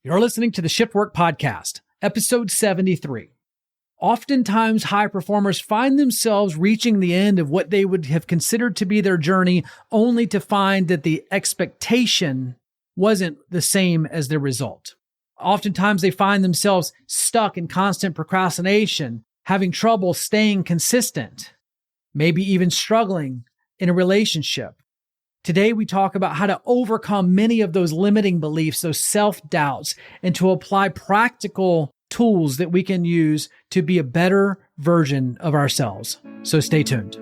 You're listening to the Shift Work Podcast, episode 73. Oftentimes, high performers find themselves reaching the end of what they would have considered to be their journey, only to find that the expectation wasn't the same as the result. Oftentimes, they find themselves stuck in constant procrastination, having trouble staying consistent, maybe even struggling in a relationship. Today, we talk about how to overcome many of those limiting beliefs, those self-doubts, and to apply practical tools that we can use to be a better version of ourselves. So stay tuned.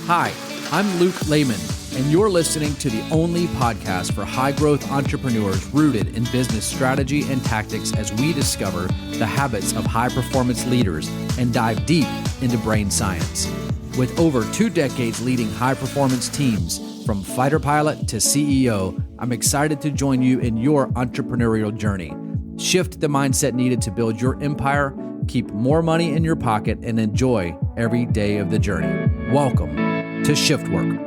Hi, I'm Luke Lehman, and you're listening to the only podcast for high-growth entrepreneurs rooted in business strategy and tactics as we discover the habits of high-performance leaders and dive deep into brain science. With over 2 decades leading high-performance teams, from fighter pilot to CEO, I'm excited to join you in your entrepreneurial journey. Shift the mindset needed to build your empire, keep more money in your pocket, and enjoy every day of the journey. Welcome to Shift Work.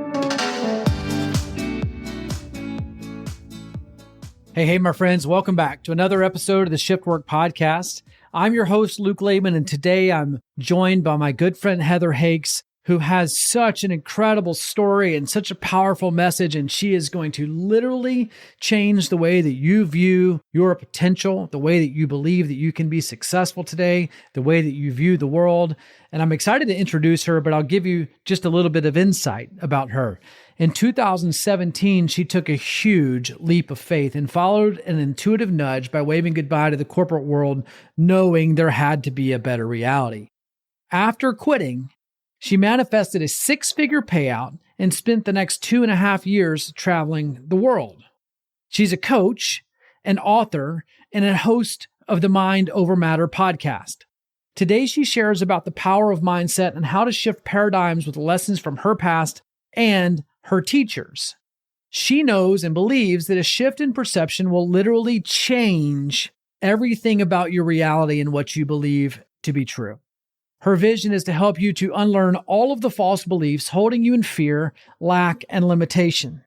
Hey, my friends. Welcome back to another episode of the Shift Work Podcast. I'm your host, Luke Lehman, and today I'm joined by my good friend, Heather Hakes, who has such an incredible story and such a powerful message. And she is going to literally change the way that you view your potential, the way that you believe that you can be successful today, the way that you view the world. And I'm excited to introduce her, but I'll give you just a little bit of insight about her. In 2017, she took a huge leap of faith and followed an intuitive nudge by waving goodbye to the corporate world, knowing there had to be a better reality. After quitting, she manifested a 6-figure payout and spent the next 2.5 years traveling the world. She's a coach, an author, and a host of the Mind Over Matter podcast. Today, she shares about the power of mindset and how to shift paradigms with lessons from her past and her teachers. She knows and believes that a shift in perception will literally change everything about your reality and what you believe to be true. Her vision is to help you to unlearn all of the false beliefs holding you in fear, lack, and limitation.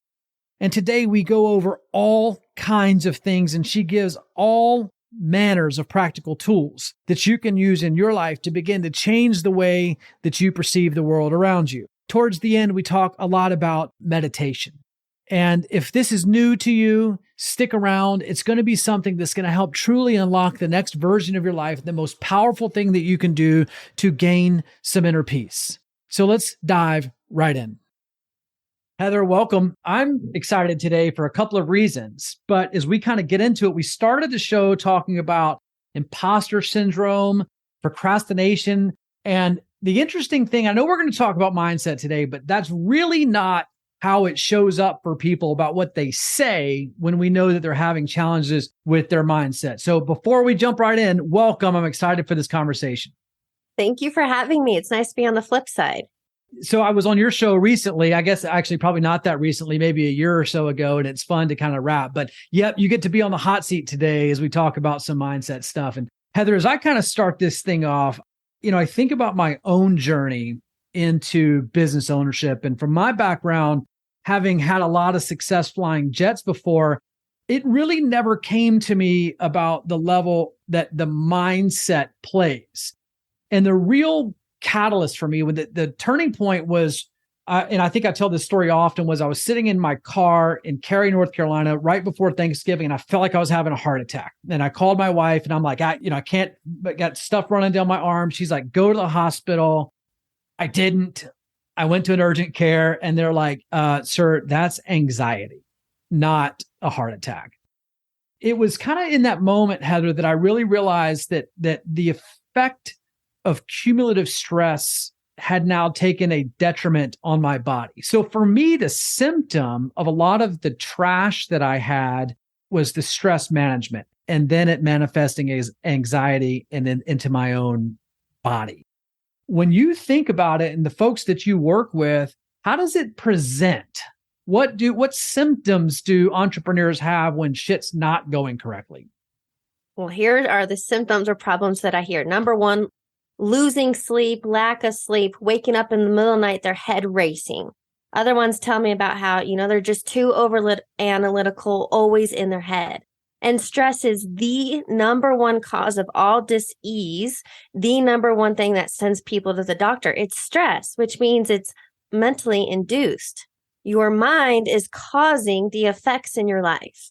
And today we go over all kinds of things, and she gives all manners of practical tools that you can use in your life to begin to change the way that you perceive the world around you. Towards the end, we talk a lot about meditation. And if this is new to you, stick around. It's going to be something that's going to help truly unlock the next version of your life, the most powerful thing that you can do to gain some inner peace. So let's dive right in. Heather, welcome. I'm excited today for a couple of reasons, but as we kind of get into it, we started the show talking about imposter syndrome, procrastination, and the interesting thing, I know we're going to talk about mindset today, but that's really not how it shows up for people about what they say when we know that they're having challenges with their mindset. So before we jump right in, welcome. I'm excited for this conversation. Thank you for having me. It's nice to be on the flip side. So I was on your show recently, I guess actually probably not that recently, maybe a year or so ago, and it's fun to kind of wrap. But yep, you get to be on the hot seat today as we talk about some mindset stuff. And Heather, as I kind of start this thing off, I think about my own journey into business ownership. And from my background, having had a lot of success flying jets before, it really never came to me about the level that the mindset plays. And the real catalyst for me, when the turning point was, and I think I tell this story often, was I was sitting in my car in Cary, North Carolina, right before Thanksgiving, and I felt like I was having a heart attack. And I called my wife, and I'm like, I can't, but got stuff running down my arm. She's like, go to the hospital. I didn't. I went to an urgent care, and they're like, sir, that's anxiety, not a heart attack. It was kind of in that moment, Heather, that I really realized that the effect of cumulative stress had now taken a detriment on my body. So for me, the symptom of a lot of the trash that I had was the stress management, and then it manifesting as anxiety and then into my own body. When you think about it and the folks that you work with, how does it present? What symptoms do entrepreneurs have when shit's not going correctly? Well, here are the symptoms or problems that I hear. Number one, losing sleep, lack of sleep, waking up in the middle of the night, their head racing. Other ones tell me about how, they're just too analytical, always in their head. And stress is the number one cause of all dis-ease, the number one thing that sends people to the doctor. It's stress, which means it's mentally induced. Your mind is causing the effects in your life.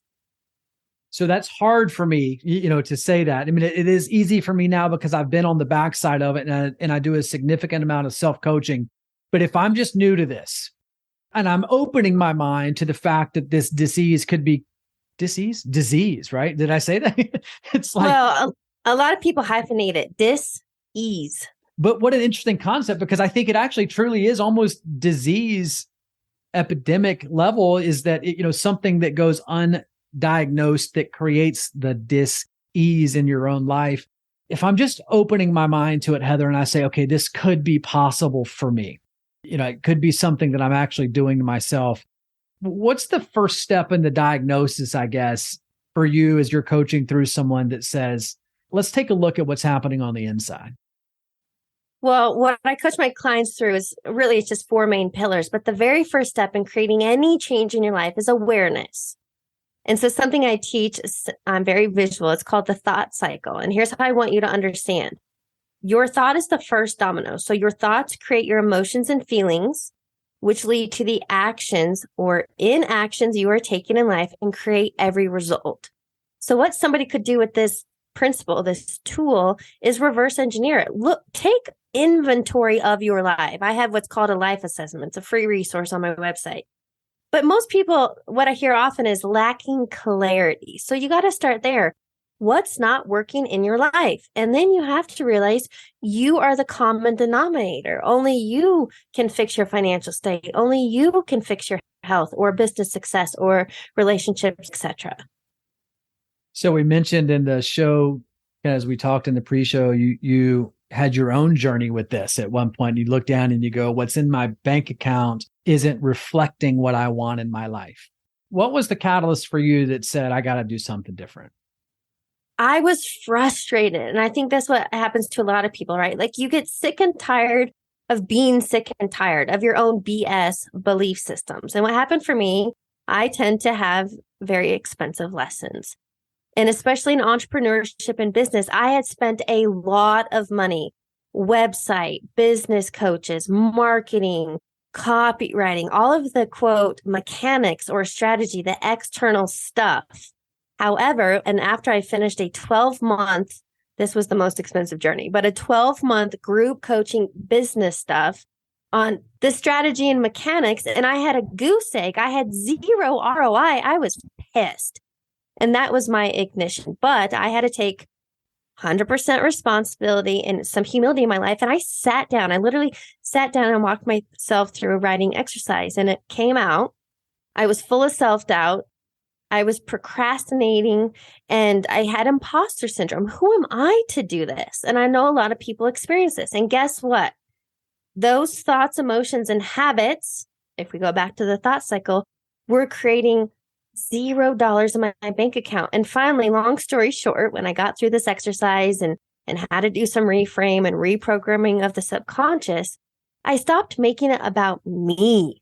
So that's hard for me, to say that. I mean, it is easy for me now because I've been on the backside of it and I do a significant amount of self-coaching. But if I'm just new to this and I'm opening my mind to the fact that this disease could be disease, right? Did I say that? It's like, well, a lot of people hyphenate it, dis-ease. But what an interesting concept, because I think it actually truly is almost disease epidemic level, is that, something that goes undiagnosed that creates the dis-ease in your own life. If I'm just opening my mind to it, Heather, and I say, okay, this could be possible for me. It could be something that I'm actually doing to myself. What's the first step in the diagnosis, I guess, for you as you're coaching through someone that says, let's take a look at what's happening on the inside? Well, what I coach my clients through is really, it's just 4 main pillars. But the very first step in creating any change in your life is awareness. And so something I teach, I'm very visual. It's called the thought cycle. And here's how I want you to understand. Your thought is the first domino. So your thoughts create your emotions and feelings, which lead to the actions or inactions you are taking in life and create every result. So what somebody could do with this principle, this tool, is reverse engineer it. Look, take inventory of your life. I have what's called a life assessment. It's a free resource on my website. But most people, what I hear often is lacking clarity. So you got to start there. What's not working in your life? And then you have to realize you are the common denominator. Only you can fix your financial state. Only you can fix your health or business success or relationships, etc. So we mentioned in the show, as we talked in the pre-show, you had your own journey with this. At one point, you look down and you go, what's in my bank account isn't reflecting what I want in my life. What was the catalyst for you that said, I got to do something different? I was frustrated. And I think that's what happens to a lot of people, right? Like you get sick and tired of being sick and tired of your own BS belief systems. And what happened for me, I tend to have very expensive lessons. And especially in entrepreneurship and business, I had spent a lot of money, website, business coaches, marketing, copywriting, all of the quote mechanics or strategy, the external stuff. However, and after I finished a 12-month, this was the most expensive journey, but a 12-month group coaching business stuff on the strategy and mechanics, and I had a goose egg. I had zero ROI. I was pissed. And that was my ignition. But I had to take 100% responsibility and some humility in my life. And I sat down. I literally sat down and walked myself through a writing exercise. And it came out. I was full of self-doubt. I was procrastinating and I had imposter syndrome. Who am I to do this? And I know a lot of people experience this. And guess what? Those thoughts, emotions, and habits, if we go back to the thought cycle, were creating $0 in my bank account. And finally, long story short, when I got through this exercise and how to do some reframe and reprogramming of the subconscious, I stopped making it about me.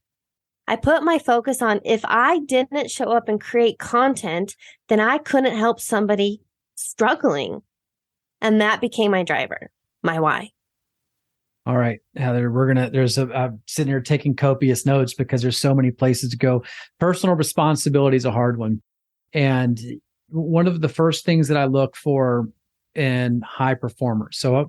I put my focus on if I didn't show up and create content, then I couldn't help somebody struggling. And that became my driver, my why. All right, Heather, I'm sitting here taking copious notes because there's so many places to go. Personal responsibility is a hard one. And one of the first things that I look for in high performers. So,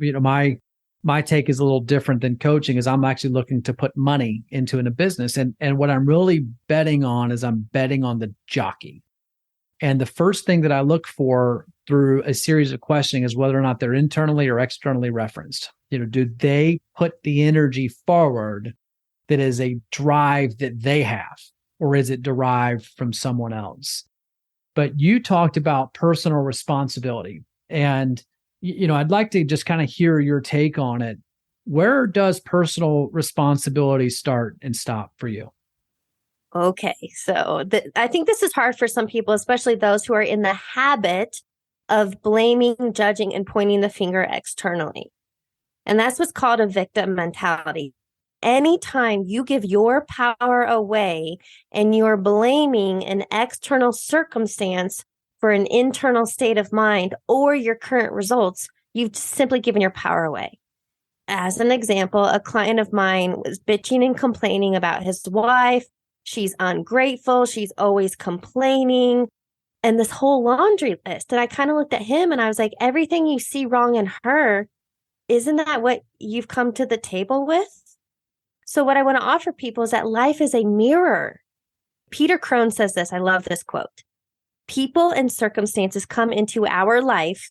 my take is a little different than coaching, is I'm actually looking to put money into a business. And what I'm really betting on is I'm betting on the jockey. And the first thing that I look for through a series of questioning is whether or not they're internally or externally referenced. Do they put the energy forward that is a drive that they have, or is it derived from someone else? But you talked about personal responsibility, and I'd like to just kind of hear your take on it. Where does personal responsibility start and stop for you? Okay, so I think this is hard for some people, especially those who are in the habit of blaming, judging, and pointing the finger externally. And that's what's called a victim mentality. anytime you give your power away and you're blaming an external circumstance for an internal state of mind or your current results, you've simply given your power away. As an example, a client of mine was bitching and complaining about his wife. She's ungrateful. She's always complaining. And this whole laundry list. And I kind of looked at him and I was like, everything you see wrong in her, isn't that what you've come to the table with? So what I want to offer people is that life is a mirror. Peter Crone says this. I love this quote. People and circumstances come into our life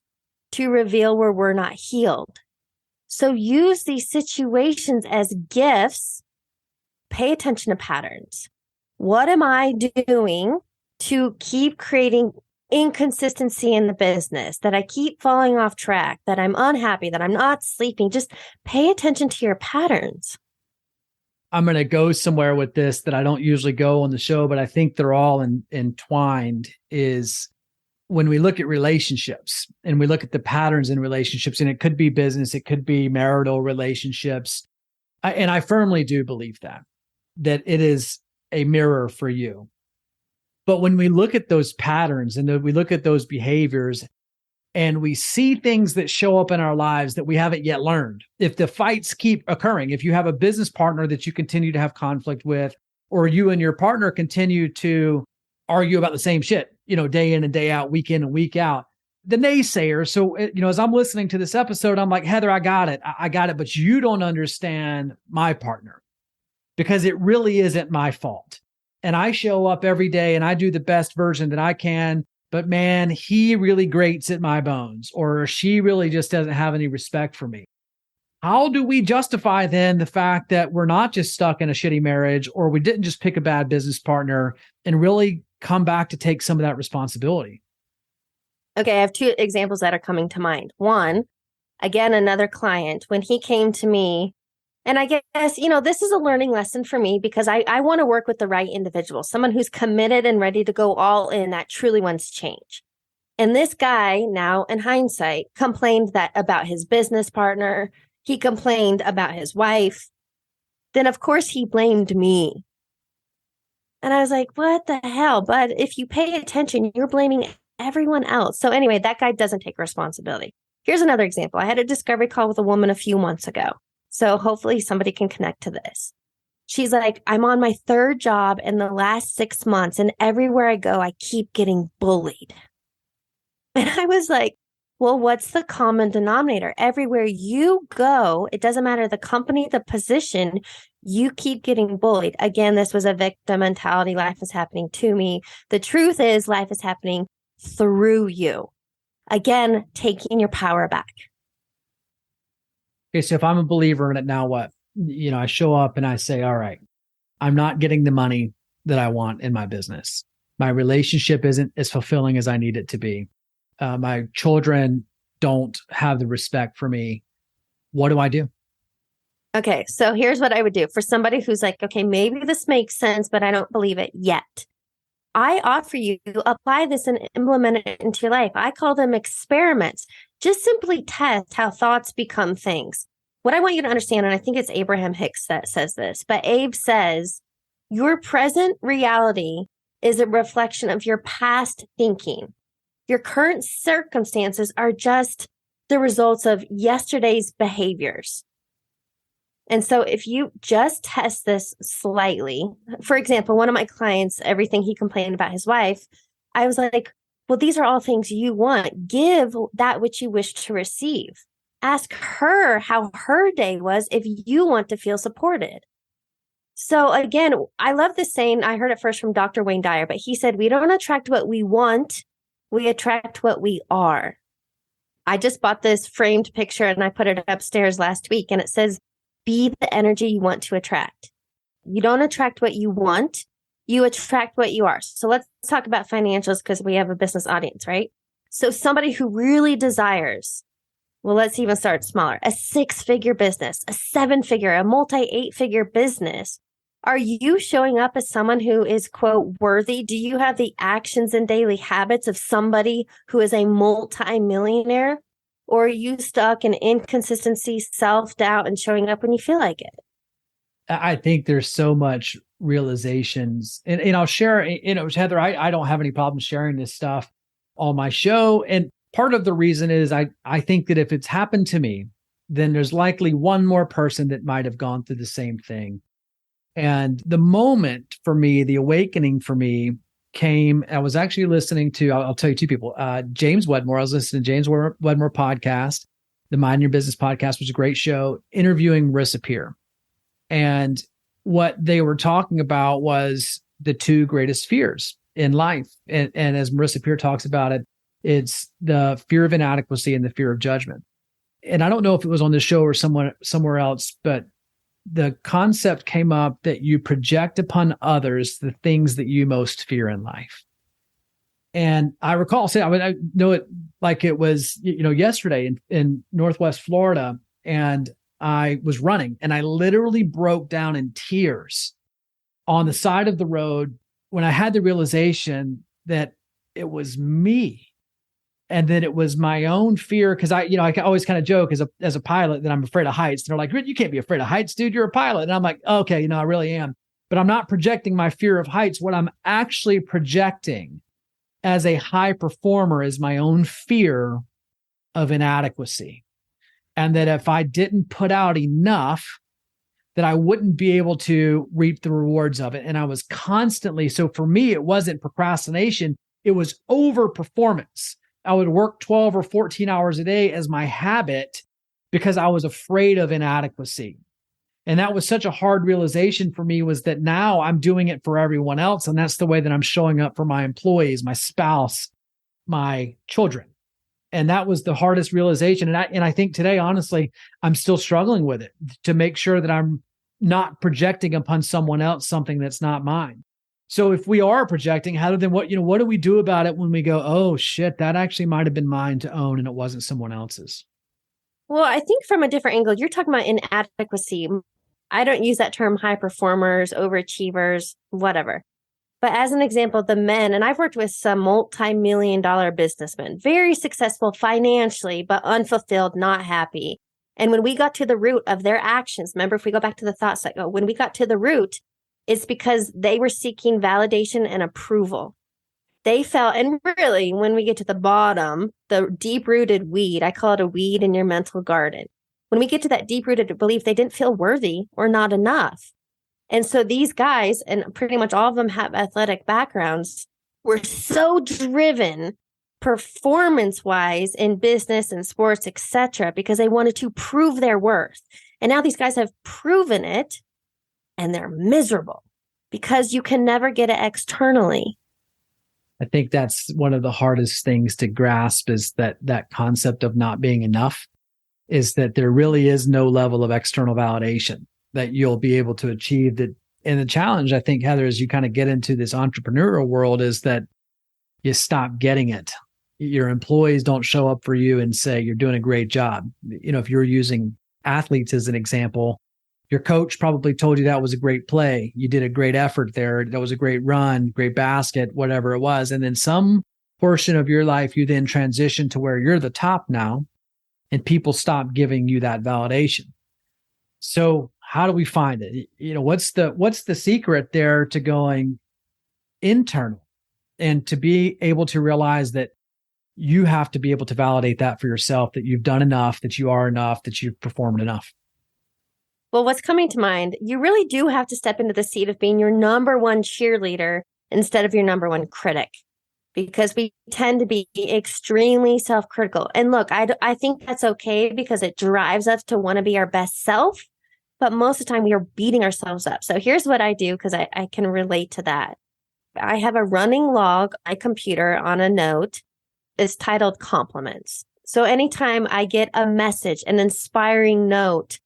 to reveal where we're not healed. So use these situations as gifts. Pay attention to patterns. What am I doing to keep creating inconsistency in the business, that I keep falling off track, that I'm unhappy, that I'm not sleeping? Just pay attention to your patterns. I'm going to go somewhere with this that I don't usually go on the show, but I think they're all entwined, is when we look at relationships and we look at the patterns in relationships, and it could be business, it could be marital relationships. And I firmly do believe that it is a mirror for you. But when we look at those patterns and we look at those behaviors and we see things that show up in our lives that we haven't yet learned, if the fights keep occurring, if you have a business partner that you continue to have conflict with, or you and your partner continue to argue about the same shit, day in and day out, week in and week out, the naysayer. So, as I'm listening to this episode, I'm like, Heather, I got it. I got it. But you don't understand my partner because it really isn't my fault. And I show up every day and I do the best version that I can. But man, he really grates at my bones, or she really just doesn't have any respect for me. How do we justify then the fact that we're not just stuck in a shitty marriage, or we didn't just pick a bad business partner, and really come back to take some of that responsibility? Okay, I have two examples that are coming to mind. One, again, another client, when he came to me, and I guess, this is a learning lesson for me because I want to work with the right individual, someone who's committed and ready to go all in, that truly wants change. And this guy, now in hindsight, complained about his business partner. He complained about his wife. Then, of course, he blamed me. And I was like, what the hell? But if you pay attention, you're blaming everyone else. So anyway, that guy doesn't take responsibility. Here's another example. I had a discovery call with a woman a few months ago. So hopefully somebody can connect to this. She's like, I'm on my third job in the last 6 months, and everywhere I go, I keep getting bullied. And I was like, well, what's the common denominator? Everywhere you go, it doesn't matter the company, the position, you keep getting bullied. Again, this was a victim mentality. Life is happening to me. The truth is life is happening through you. Again, taking your power back. Okay, so if I'm a believer in it, now what? I show up and I say, all right, I'm not getting the money that I want in my business. My relationship isn't as fulfilling as I need it to be. My children don't have the respect for me. What do I do? Okay, so here's what I would do for somebody who's like, okay, maybe this makes sense, but I don't believe it yet. I offer you to apply this and implement it into your life. I call them experiments. Just simply test how thoughts become things. What I want you to understand, and I think it's Abraham Hicks that says this, but Abe says, your present reality is a reflection of your past thinking. Your current circumstances are just the results of yesterday's behaviors. And so if you just test this slightly, for example, one of my clients, everything he complained about his wife, I was like, well, these are all things you want. Give that which you wish to receive. Ask her how her day was if you want to feel supported. So again, I love this saying. I heard it first from Dr. Wayne Dyer, but he said, we don't attract what we want. We attract what we are. I just bought this framed picture and I put it upstairs last week, and it says, be the energy you want to attract. You don't attract what you want. You attract what you are. So let's talk about financials because we have a business audience, right? So somebody who really desires, well, let's even start smaller, a 6-figure business, a 7-figure, a multi-8-figure business. Are you showing up as someone who is, quote, worthy? Do you have the actions and daily habits of somebody who is a multi-millionaire? Or are you stuck in inconsistency, self-doubt, and showing up when you feel like it? I think there's so much realizations, and I'll share, Heather, I don't have any problem sharing this stuff on my show. And part of the reason is I think that if it's happened to me, then there's likely one more person that might have gone through the same thing. And the moment for me, the awakening for me came, I was actually listening to, I'll tell you two people, James Wedmore. I was listening to James Wedmore podcast. The Mind Your Business podcast was a great show, interviewing Marissa Peer. And what they were talking about was the two greatest fears in life. And as Marissa Peer talks about it, it's the fear of inadequacy and the fear of judgment. And I don't know if it was on this show or somewhere else, but the concept came up that you project upon others the things that you most fear in life. And I recall saying, I know it like it was, yesterday in Northwest Florida, and I was running and I literally broke down in tears on the side of the road when I had the realization that it was me. And then it was my own fear, because I always kind of joke as a pilot that I'm afraid of heights. They're like, you can't be afraid of heights, dude. You're a pilot. And I'm like, okay, I really am. But I'm not projecting my fear of heights. What I'm actually projecting as a high performer is my own fear of inadequacy. And that if I didn't put out enough, that I wouldn't be able to reap the rewards of it. And I was constantly, so for me, it wasn't procrastination. It was overperformance. I would work 12 or 14 hours a day as my habit because I was afraid of inadequacy. And that was such a hard realization for me, was that now I'm doing it for everyone else. And that's the way that I'm showing up for my employees, my spouse, my children. And that was the hardest realization. And I think today, honestly, I'm still struggling with it, to make sure that I'm not projecting upon someone else something that's not mine. So if we are projecting, what do we do about it when we go, oh shit, that actually might have been mine to own and it wasn't someone else's? Well, I think from a different angle, you're talking about inadequacy. I don't use that term high performers, overachievers, whatever. But as an example, the men, and I've worked with some multi-million-dollar businessmen, very successful financially, but unfulfilled, not happy. And when we got to the root of their actions, remember, if we go back to the thought cycle, when we got to the root, it's because they were seeking validation and approval. They felt, and really, when we get to the bottom, the deep-rooted weed, I call it a weed in your mental garden. When we get to that deep-rooted belief, they didn't feel worthy or not enough. And so these guys, and pretty much all of them have athletic backgrounds, were so driven performance-wise in business and sports, etc., because they wanted to prove their worth. And now these guys have proven it, and they're miserable because you can never get it externally. I think that's one of the hardest things to grasp, is that concept of not being enough, is that there really is no level of external validation that you'll be able to achieve. That. And the challenge, I think, Heather, as you kind of get into this entrepreneurial world, is that you stop getting it. Your employees don't show up for you and say, you're doing a great job. If you're using athletes as an example, your coach probably told you that was a great play. You did a great effort there. That was a great run, great basket, whatever it was. And then some portion of your life, you then transition to where you're the top now, and people stop giving you that validation. So how do we find it? What's the secret there to going internal and to be able to realize that you have to be able to validate that for yourself, that you've done enough, that you are enough, that you've performed enough? Well, what's coming to mind, you really do have to step into the seat of being your number one cheerleader instead of your number one critic, because we tend to be extremely self-critical. And look, I think that's okay because it drives us to want to be our best self. But most of the time we are beating ourselves up. So here's what I do, because I can relate to that. I have a running log on my computer on a note. It's titled compliments. So anytime I get a message, an inspiring note,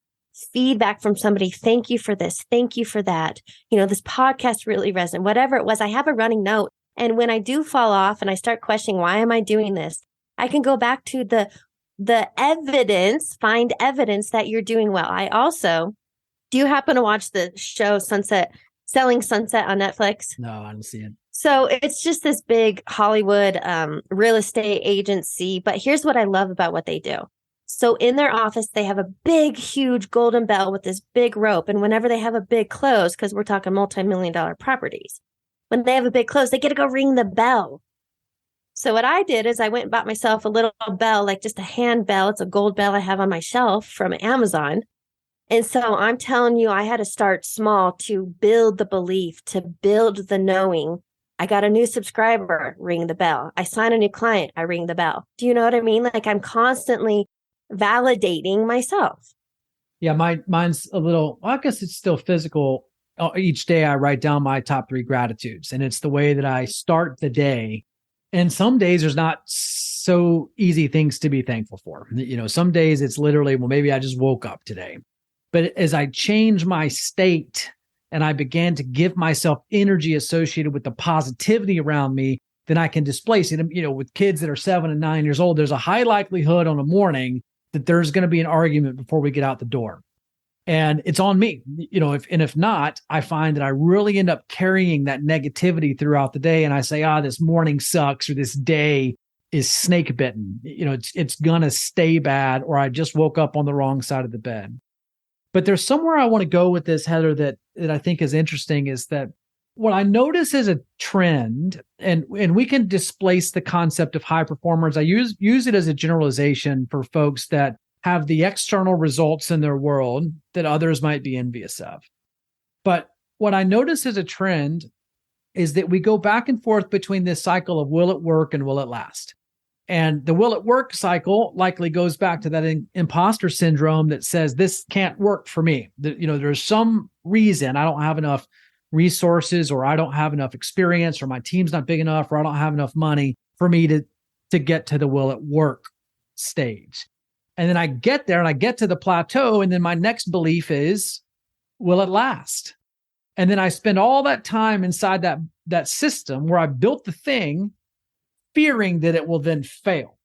feedback from somebody, thank you for this, thank you for that, this podcast really resonated, whatever it was, I have a running note. And when I do fall off and I start questioning, why am I doing this? I can go back to the evidence, find evidence that you're doing well. Do you happen to watch the show Selling Sunset on Netflix? No, I don't see it. So it's just this big Hollywood real estate agency. But here's what I love about what they do. So in their office, they have a big, huge golden bell with this big rope. And whenever they have a big close, because we're talking multi-million-dollar properties, when they have a big close, they get to go ring the bell. So what I did is I went and bought myself a little bell, like just a hand bell. It's a gold bell I have on my shelf from Amazon. And so I'm telling you, I had to start small to build the belief, to build the knowing. I got a new subscriber, ring the bell. I sign a new client, I ring the bell. Do you know what I mean? Like I'm constantly validating myself. Yeah, mine's a little, well, I guess it's still physical. Each day I write down my top 3 gratitudes, and it's the way that I start the day. And some days there's not so easy things to be thankful for. Some days it's literally, well, maybe I just woke up today. But as I change my state and I began to give myself energy associated with the positivity around me, then I can displace it. With kids that are 7 and 9 years old, there's a high likelihood on a morning that there's going to be an argument before we get out the door. And it's on me, if not, I find that I really end up carrying that negativity throughout the day. And I say, this morning sucks, or this day is snake bitten. It's going to stay bad, or I just woke up on the wrong side of the bed. But there's somewhere I want to go with this, Heather, that I think is interesting, is that what I notice is a trend, and we can displace the concept of high performers. I use it as a generalization for folks that have the external results in their world that others might be envious of. But what I notice as a trend is that we go back and forth between this cycle of will it work and will it last? And the will it work cycle likely goes back to that imposter syndrome that says this can't work for me. There's some reason I don't have enough resources, or I don't have enough experience, or my team's not big enough, or I don't have enough money for me to get to the will it work stage. And then I get there and I get to the plateau. And then my next belief is, will it last? And then I spend all that time inside that system where I built the thing, fearing that it will then fail.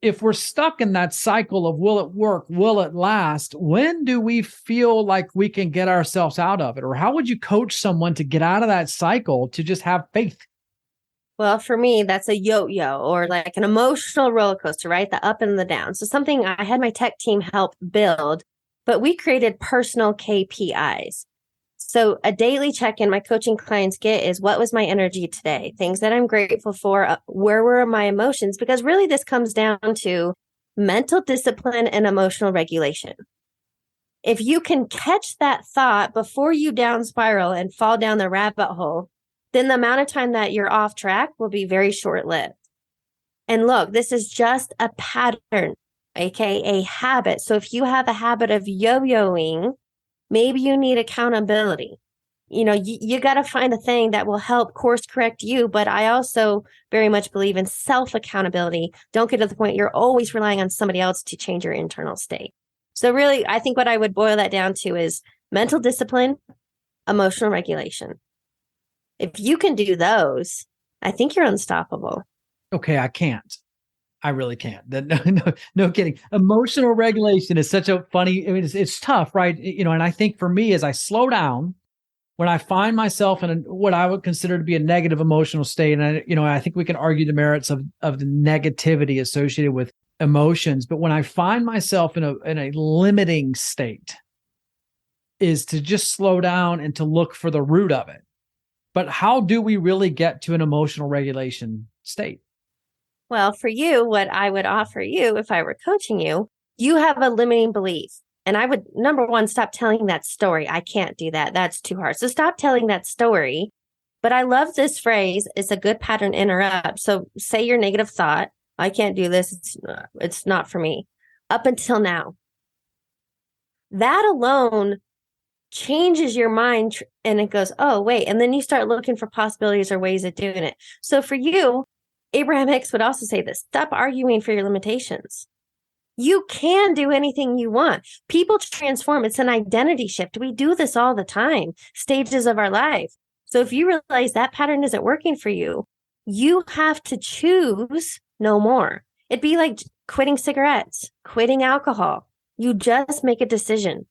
If we're stuck in that cycle of will it work, will it last, when do we feel like we can get ourselves out of it? Or how would you coach someone to get out of that cycle to just have faith? Well, for me, that's a yo-yo, or like an emotional roller coaster, right? The up and the down. So something I had my tech team help build, but we created personal KPIs. So a daily check-in my coaching clients get is, what was my energy today? Things that I'm grateful for. Where were my emotions? Because really this comes down to mental discipline and emotional regulation. If you can catch that thought before you down spiral and fall down the rabbit hole, then the amount of time that you're off track will be very short-lived. And look, this is just a pattern, aka habit. So if you have a habit of yo-yoing, maybe you need accountability. You got to find a thing that will help course correct you. But I also very much believe in self-accountability. Don't get to the point you're always relying on somebody else to change your internal state. So really, I think what I would boil that down to is mental discipline, emotional regulation. If you can do those, I think you're unstoppable. Okay, I can't. I really can't. No kidding. Emotional regulation is such a funny, it's tough, right? And I think for me, as I slow down, when I find myself in what I would consider to be a negative emotional state, and I think we can argue the merits of the negativity associated with emotions, but when I find myself in a limiting state, is to just slow down and to look for the root of it. But how do we really get to an emotional regulation state? Well, for you, what I would offer you if I were coaching you, you have a limiting belief. And I would, number one, stop telling that story. I can't do that. That's too hard. So stop telling that story. But I love this phrase. It's a good pattern interrupt. So say your negative thought, I can't do this. It's not for me. Up until now. That alone changes your mind, and it goes, oh, wait. And then you start looking for possibilities or ways of doing it. So for you, Abraham Hicks would also say this: stop arguing for your limitations. You can do anything you want. People transform. It's an identity shift. We do this all the time, stages of our life. So if you realize that pattern isn't working for you, you have to choose no more. It'd be like quitting cigarettes, quitting alcohol. You just make a decision.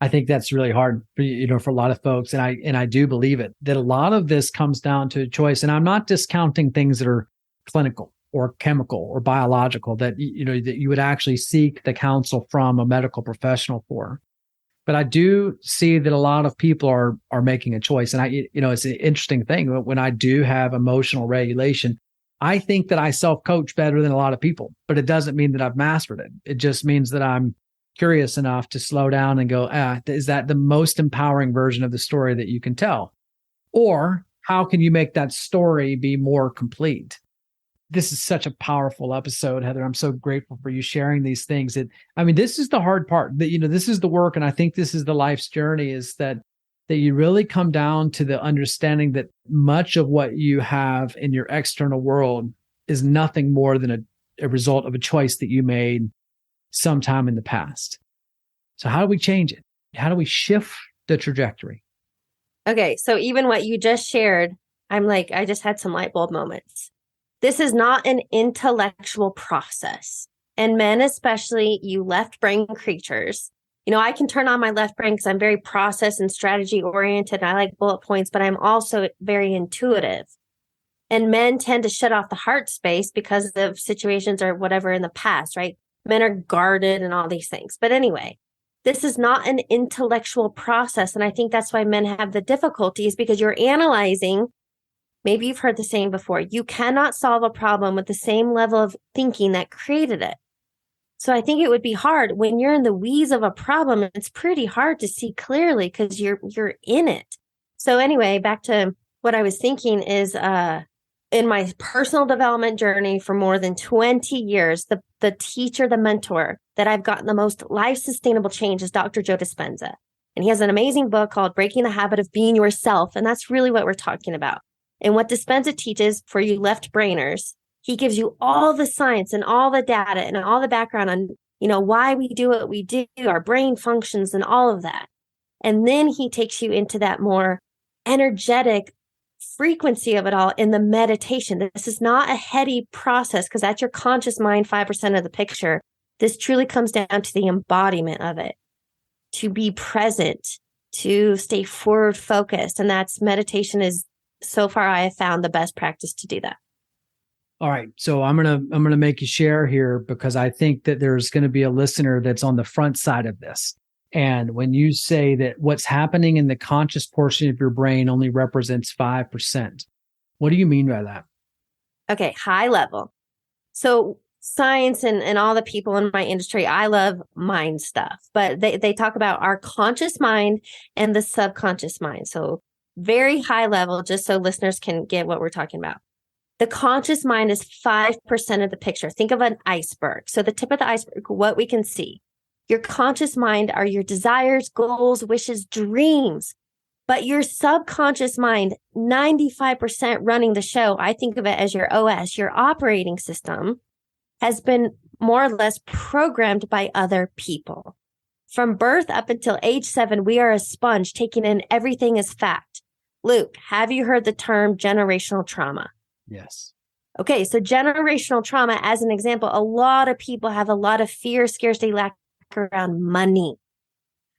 I think that's really hard for a lot of folks. And I do believe it, that a lot of this comes down to a choice. And I'm not discounting things that are clinical. or chemical or biological that, that you would actually seek the counsel from a medical professional for. But I do see that a lot of people are making a choice. And it's an interesting thing. When I do have emotional regulation, I think that I self-coach better than a lot of people, but it doesn't mean that I've mastered it. It just means that I'm curious enough to slow down and go, is that the most empowering version of the story that you can tell? Or how can you make that story be more complete? This is such a powerful episode, Heather. I'm so grateful for you sharing these things. This is the hard part. That this is the work, and I think this is the life's journey. Is that you really come down to the understanding that much of what you have in your external world is nothing more than a result of a choice that you made sometime in the past. So how do we change it? How do we shift the trajectory? Okay, so even what you just shared, I'm like, I just had some light bulb moments. This is not an intellectual process. And men, especially, you left brain creatures. I can turn on my left brain because I'm very process and strategy oriented. I like bullet points, but I'm also very intuitive. And men tend to shut off the heart space because of situations or whatever in the past, right? Men are guarded and all these things. But anyway, this is not an intellectual process. And I think that's why men have the difficulties, because you're analyzing. Maybe you've heard the saying before, you cannot solve a problem with the same level of thinking that created it. So I think it would be hard when you're in the weeds of a problem. It's pretty hard to see clearly because you're in it. So anyway, back to what I was thinking is in my personal development journey for more than 20 years, the teacher, the mentor that I've gotten the most life sustainable change is Dr. Joe Dispenza. And he has an amazing book called Breaking the Habit of Being Yourself. And that's really what we're talking about. And what Dispenza teaches for you left brainers, he gives you all the science and all the data and all the background on, why we do what we do, our brain functions and all of that. And then he takes you into that more energetic frequency of it all in the meditation. This is not a heady process because that's your conscious mind, 5% of the picture. This truly comes down to the embodiment of it, to be present, to stay forward focused. And that's meditation is, so far, I have found the best practice to do that. All right. So I'm gonna make you share here because I think that there's going to be a listener that's on the front side of this. And when you say that what's happening in the conscious portion of your brain only represents 5%, what do you mean by that? Okay, high level. So science and all the people in my industry, I love mind stuff, but they talk about our conscious mind and the subconscious mind. So very high level, just so listeners can get what we're talking about. The conscious mind is 5% of the picture. Think of an iceberg. So the tip of the iceberg, what we can see. Your conscious mind are your desires, goals, wishes, dreams. But your subconscious mind, 95% running the show, I think of it as your OS, your operating system, has been more or less programmed by other people. From birth up until age 7, we are a sponge taking in everything as fact. Luke, have you heard the term generational trauma? Yes. Okay, so generational trauma, as an example, a lot of people have a lot of fear, scarcity, lack around money.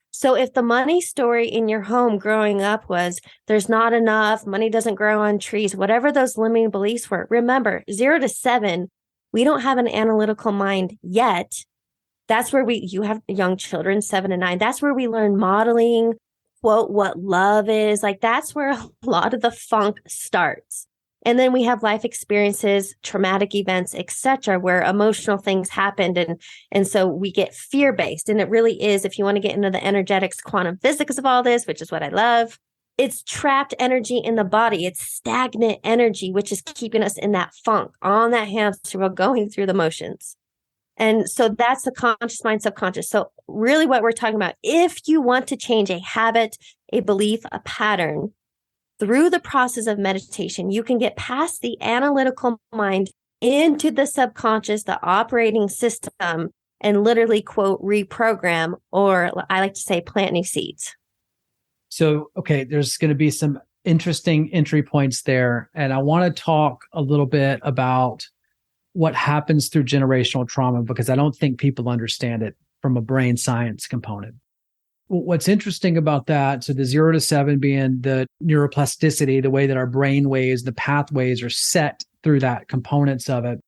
So if the money story in your home growing up was there's not enough, money doesn't grow on trees, whatever those limiting beliefs were, remember 0 to 7, we don't have an analytical mind yet. That's where you have young children, 7 and 9. That's where we learn modeling, quote, what love is. Like that's where a lot of the funk starts. And then we have life experiences, traumatic events, etc., where emotional things happened. And so we get fear-based. And it really is, if you want to get into the energetics, quantum physics of all this, which is what I love, it's trapped energy in the body. It's stagnant energy, which is keeping us in that funk, on that hamster wheel, going through the motions. And so that's the conscious mind, subconscious. So really what we're talking about, if you want to change a habit, a belief, a pattern, through the process of meditation, you can get past the analytical mind into the subconscious, the operating system, and literally, quote, reprogram, or I like to say plant new seeds. So, okay, there's going to be some interesting entry points there. And I want to talk a little bit about what happens through generational trauma, because I don't think people understand it from a brain science component. What's interesting about that, so the 0 to 7 being the neuroplasticity, the way that our brain waves, the pathways are set through that components of it.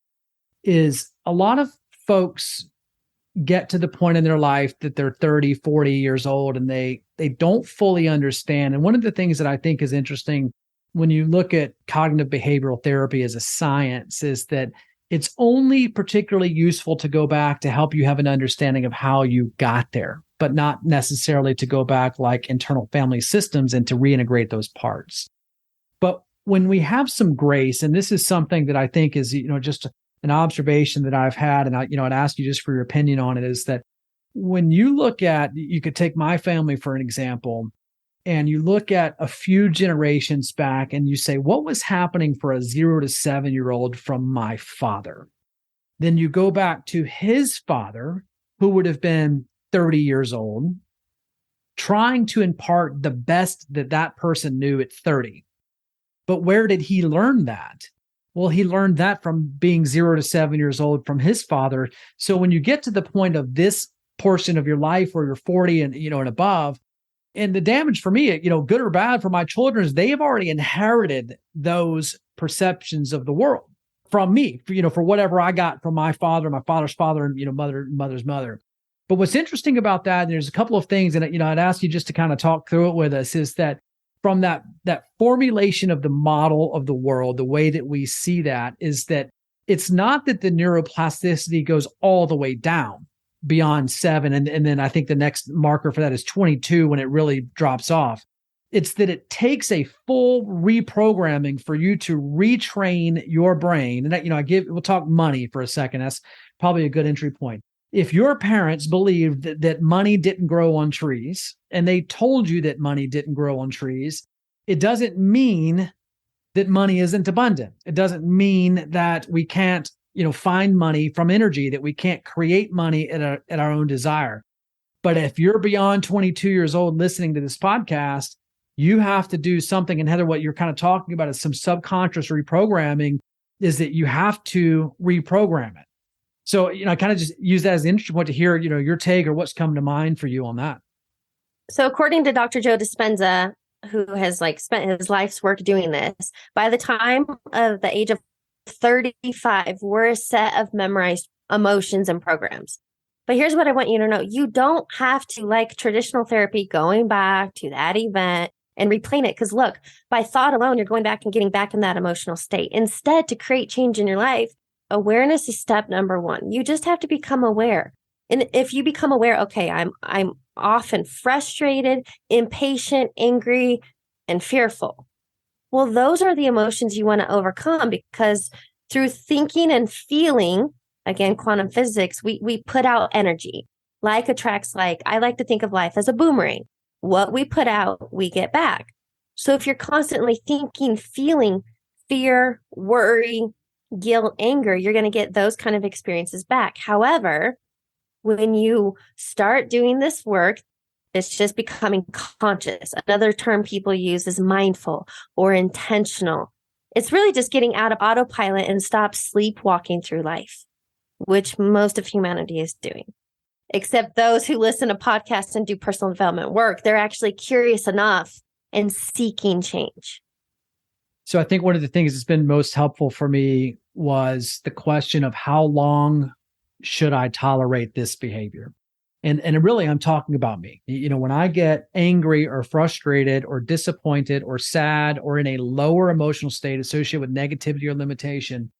is a lot of folks get to the point in their life that they're 30, 40 years old and they don't fully understand. And one of the things that I think is interesting when you look at cognitive behavioral therapy as a science is that it's only particularly useful to go back to help you have an understanding of how you got there, but not necessarily to go back like internal family systems and to reintegrate those parts. But when we have some grace, and this is something that I think is, just an observation that I've had, and I'd ask you just for your opinion on it, is that when you look at, you could take my family for an example, and you look at a few generations back and you say, what was happening for a 0 to 7-year-old from my father? Then you go back to his father, who would have been 30 years old, trying to impart the best that person knew at 30. But where did he learn that? Well, he learned that from being 0 to 7 years old from his father. So when you get to the point of this portion of your life where you're 40 and above, and the damage for me, good or bad for my children, is they've already inherited those perceptions of the world from me, for whatever I got from my father, my father's father, and, mother's mother. But what's interesting about that, and there's a couple of things, and, I'd ask you just to kind of talk through it with us, is that from that formulation of the model of the world, the way that we see that is that it's not that the neuroplasticity goes all the way down beyond 7. And then I think the next marker for that is 22 when it really drops off. It's that it takes a full reprogramming for you to retrain your brain. And we'll talk money for a second. That's probably a good entry point. If your parents believed that money didn't grow on trees and they told you that money didn't grow on trees, it doesn't mean that money isn't abundant. It doesn't mean that we can't find money from energy, that we can't create money at our own desire. But if you're beyond 22 years old listening to this podcast, you have to do something. And Heather, what you're kind of talking about is some subconscious reprogramming, is that you have to reprogram it. So, I kind of just use that as an interesting point to hear, your take or what's come to mind for you on that. So according to Dr. Joe Dispenza, who has spent his life's work doing this, by the time of the age of 35, we're a set of memorized emotions and programs. But here's what I want you to know. You don't have to, like traditional therapy, going back to that event and replaying it. Because look, by thought alone, you're going back and getting back in that emotional state. Instead, to create change in your life, awareness is step number 1. You just have to become aware. And if you become aware, okay, I'm often frustrated, impatient, angry, and fearful. Well, those are the emotions you want to overcome, because through thinking and feeling, again, quantum physics, we put out energy. Like attracts like. I like to think of life as a boomerang. What we put out, we get back. So if you're constantly thinking, feeling fear, worry, guilt, anger, you're going to get those kind of experiences back. However, when you start doing this work, it's just becoming conscious. Another term people use is mindful or intentional. It's really just getting out of autopilot and stop sleepwalking through life, which most of humanity is doing. Except those who listen to podcasts and do personal development work, they're actually curious enough and seeking change. So I think one of the things that's been most helpful for me was the question of how long should I tolerate this behavior? And really, I'm talking about me. When I get angry or frustrated or disappointed or sad or in a lower emotional state associated with negativity or limitation,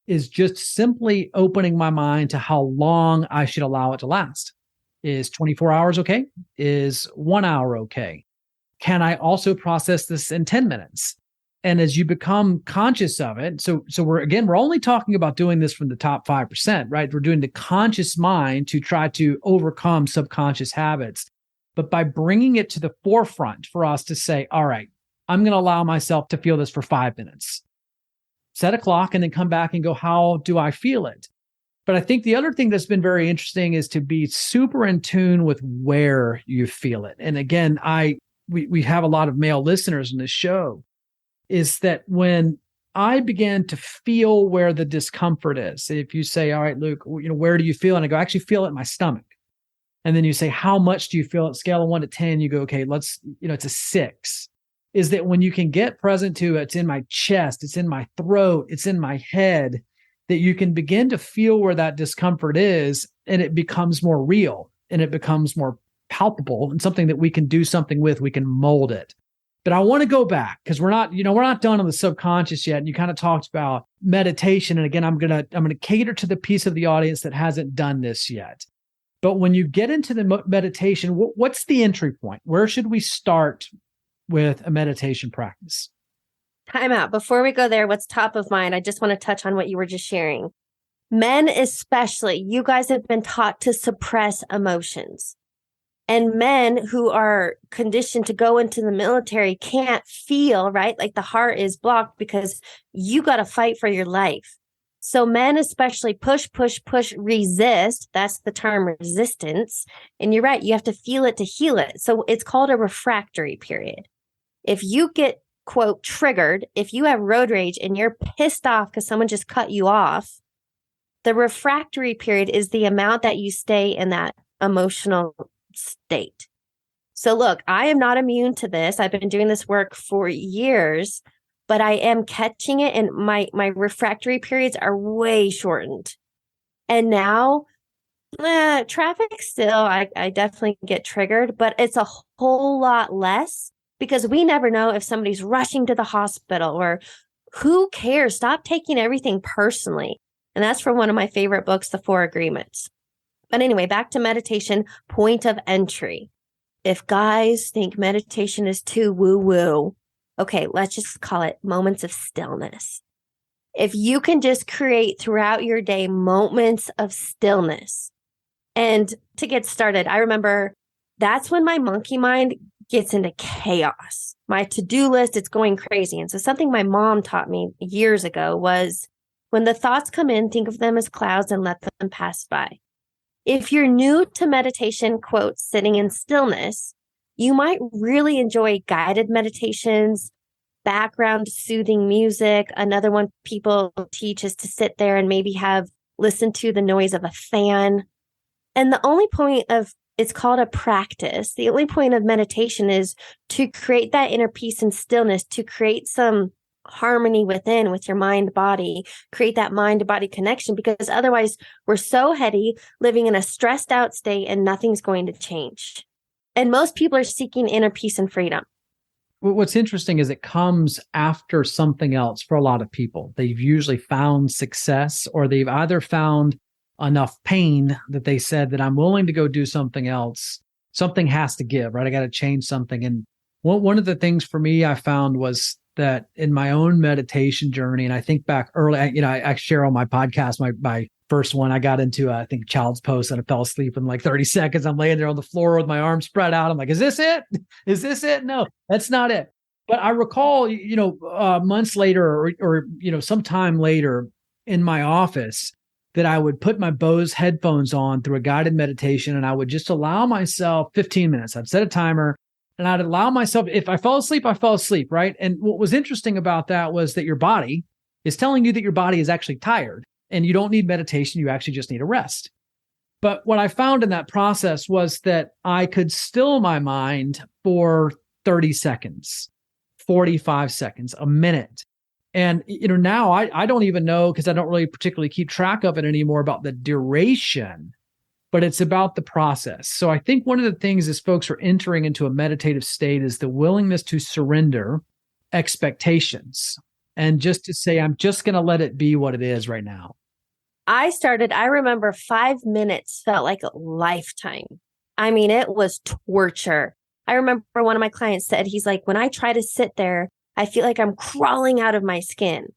is just simply opening my mind to how long I should allow it to last. Is 24 hours okay? Is 1 hour okay? Can I also process this in 10 minutes? And as you become conscious of it, so we're only talking about doing this from the top 5%, right? We're doing the conscious mind to try to overcome subconscious habits. But by bringing it to the forefront for us to say, all right, I'm going to allow myself to feel this for 5 minutes. Set a clock and then come back and go, how do I feel it? But I think the other thing that's been very interesting is to be super in tune with where you feel it. And again, we have a lot of male listeners in this show. Is that when I began to feel where the discomfort is, if you say, all right, Luke, where do you feel? And I go, I actually feel it in my stomach. And then you say, how much do you feel it? Scale of 1 to 10, you go, okay, it's a 6. Is that when you can get present to it's in my chest, it's in my throat, it's in my head, that you can begin to feel where that discomfort is, and it becomes more real and it becomes more palpable and something that we can do something with, we can mold it. But I want to go back because we're not done on the subconscious yet. And you kind of talked about meditation. And again, I'm going to cater to the piece of the audience that hasn't done this yet. But when you get into the meditation, what's the entry point? Where should we start with a meditation practice? Time out. Before we go there, what's top of mind? I just want to touch on what you were just sharing. Men especially, you guys have been taught to suppress emotions. And men who are conditioned to go into the military can't feel, right? Like the heart is blocked because you got to fight for your life. So men especially push, resist. That's the term, resistance. And you're right. You have to feel it to heal it. So it's called a refractory period. If you get, quote, triggered, if you have road rage and you're pissed off because someone just cut you off, the refractory period is the amount that you stay in that emotional state. So look, I am not immune to this. I've been doing this work for years, but I am catching it, and my refractory periods are way shortened. And now, traffic still, I definitely get triggered, but it's a whole lot less because we never know if somebody's rushing to the hospital or who cares? Stop taking everything personally. And that's from one of my favorite books, The Four Agreements. But anyway, back to meditation, point of entry. If guys think meditation is too woo-woo, okay, let's just call it moments of stillness. If you can just create throughout your day moments of stillness. And to get started, I remember that's when my monkey mind gets into chaos. My to-do list, it's going crazy. And so something my mom taught me years ago was when the thoughts come in, think of them as clouds and let them pass by. If you're new to meditation, quote, sitting in stillness, you might really enjoy guided meditations, background soothing music. Another one people teach is to sit there and maybe listen to the noise of a fan. And the only point of, it's called a practice. The only point of meditation is to create that inner peace and stillness, to create some harmony within with your mind body, create that mind body connection, because otherwise we're so heady, living in a stressed out state, and nothing's going to change. And most people are seeking inner peace and freedom. What's interesting is it comes after something else for a lot of people. They've usually found success, or they've either found enough pain that they said that I'm willing to go do something else. Something has to give, right? I got to change something. And one of the things for me I found was that in my own meditation journey, and I think back early, I share on my podcast, my first one, I got into, I think, child's pose, and I fell asleep in like 30 seconds. I'm laying there on the floor with my arms spread out. I'm like, is this it? Is this it? No, that's not it. But I recall, months later or sometime later in my office that I would put my Bose headphones on through a guided meditation, and I would just allow myself 15 minutes. I'd set a timer. And I'd allow myself, if I fell asleep, I fell asleep, right? And what was interesting about that was that your body is telling you that your body is actually tired and you don't need meditation. You actually just need a rest. But what I found in that process was that I could still my mind for 30 seconds, 45 seconds, a minute. And, now I don't even know, because I don't really particularly keep track of it anymore, about the duration, but it's about the process. So I think one of the things as folks are entering into a meditative state is the willingness to surrender expectations and just to say, I'm just going to let it be what it is right now. I remember 5 minutes felt like a lifetime. I mean, it was torture. I remember one of my clients said, he's like, when I try to sit there, I feel like I'm crawling out of my skin.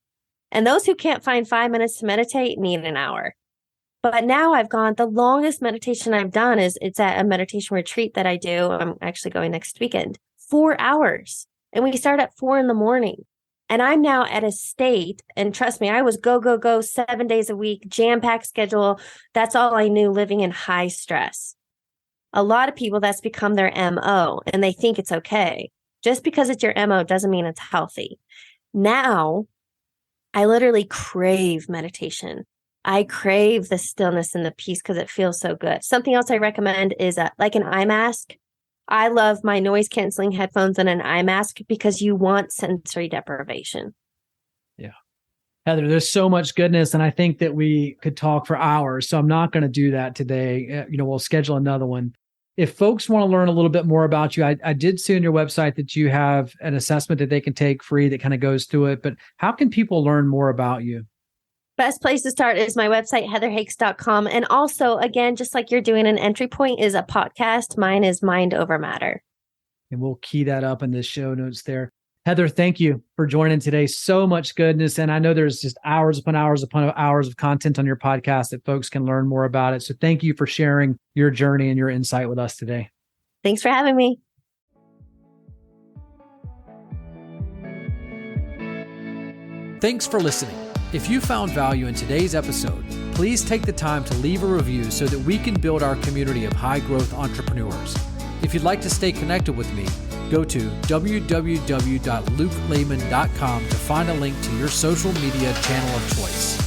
And those who can't find 5 minutes to meditate need an hour. But now the longest meditation I've done it's at a meditation retreat that I do. I'm actually going next weekend, 4 hours. And we start at 4 a.m. And I'm now at a state, and trust me, I was go, 7 days a week, jam-packed schedule. That's all I knew, living in high stress. A lot of people, that's become their MO, and they think it's okay. Just because it's your MO doesn't mean it's healthy. Now, I literally crave meditation. I crave the stillness and the peace because it feels so good. Something else I recommend is like an eye mask. I love my noise canceling headphones and an eye mask because you want sensory deprivation. Yeah. Heather, there's so much goodness, and I think that we could talk for hours. So I'm not going to do that today. We'll schedule another one. If folks want to learn a little bit more about you, I did see on your website that you have an assessment that they can take free that kind of goes through it. But how can people learn more about you? Best place to start is my website, heatherhakes.com. And also, again, just like you're doing an entry point is a podcast. Mine is Mind Over Matter. And we'll key that up in the show notes there. Heather, thank you for joining today. So much goodness. And I know there's just hours upon hours of content on your podcast that folks can learn more about it. So thank you for sharing your journey and your insight with us today. Thanks for having me. Thanks for listening. If you found value in today's episode, please take the time to leave a review so that we can build our community of high-growth entrepreneurs. If you'd like to stay connected with me, go to www.lukelehman.com to find a link to your social media channel of choice.